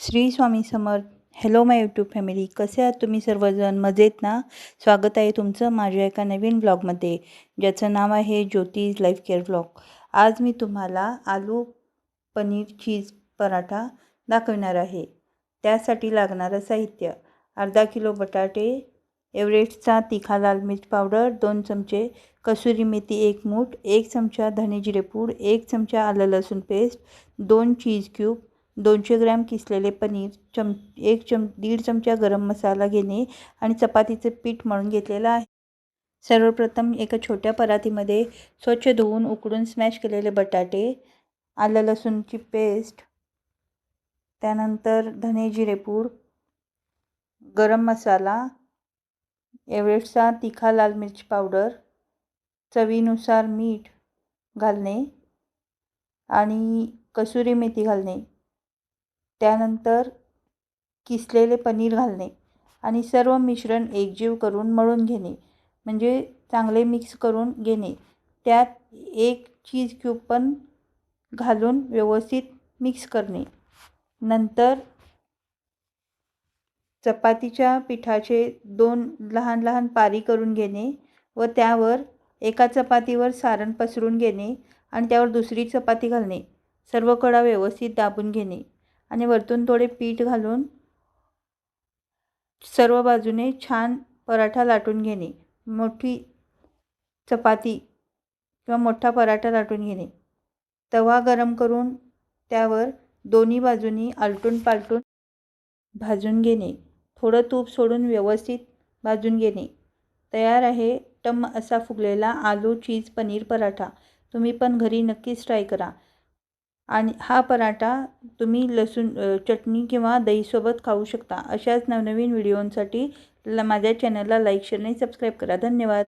Shri Swami Samarth. Hello माय YouTube family, कसे आहात तुम्ही सर्वजण? मजेत ना? स्वागत आहे तुमचं माझ्या एका नवीन ब्लॉगमध्ये, ज्याचं नाव आहे ज्योतिज लाईफ केअर ब्लॉग. आज मी तुम्हाला आलू पनीर चीज पराठा दाखवणार आहे. त्यासाठी लागणारं साहित्य: अर्धा किलो बटाटे, एव्हरेस्टचा तिखा लाल मिर्च पावडर 2 चमचे, कसुरी मेथी 1 मूठ, 1 चमचा धने जिरे पूड, 1 चमचा आलं लसूण पेस्ट, 2 चीज क्यूब, 200 ग्रॅम किसलेले पनीर, 1.5 चमचा गरम मसाला घेणे आणि चपातीचे पीठ मळून घेतलेलं आहे. सर्वप्रथम एका छोट्या परातीमध्ये स्वच्छ धुवून उकडून स्मॅश केलेले बटाटे, आलं लसूणची पेस्ट, त्यानंतर धने जिरे पूड, गरम मसाला, एव्हरेस्टचा तिखा लाल मिर्च पावडर, चवीनुसार मीठ घालणे आणि कसुरी मेथी घालणे. त्यानंतर किसलेले पनीर घालणे आणि सर्व मिश्रण एकजीव करून मळून घेणे, म्हणजे चांगले मिक्स करून घेणे. त्यात 1 चीज क्यूब पण घालून व्यवस्थित मिक्स करणे. नंतर चपातीच्या पिठाचे 2 लहान लहान पारी करून घेणे व त्यावर एका चपातीवर सारण पसरून घेणे आणि त्यावर दुसरी चपाती घालणे. सर्व कडा व्यवस्थित दाबून घेणे आणि वरतून थोडे पीठ घालून सर्व बाजूने छान पराठा लाटून घेणे. मोठी चपाती किंवा मोठा पराठा लाटून घेणे. तवा गरम करून त्यावर दोन्ही बाजूनी आलटून पालटून भाजून घेणे. थोडं तूप सोडून व्यवस्थित भाजून घेणे. तयार आहे टम्म असा फुगलेला आलू चीज पनीर पराठा. तुम्ही पण घरी नक्कीच ट्राय करा. आणि हा पराठा तुम्ही लसूण चटणी किंवा दहीसोबत खाऊ शकता. अशाच नवनवीन व्हिडिओंसाठी माझ्या चॅनलला लाईक, शेअर आणि सबस्क्राईब करा. धन्यवाद.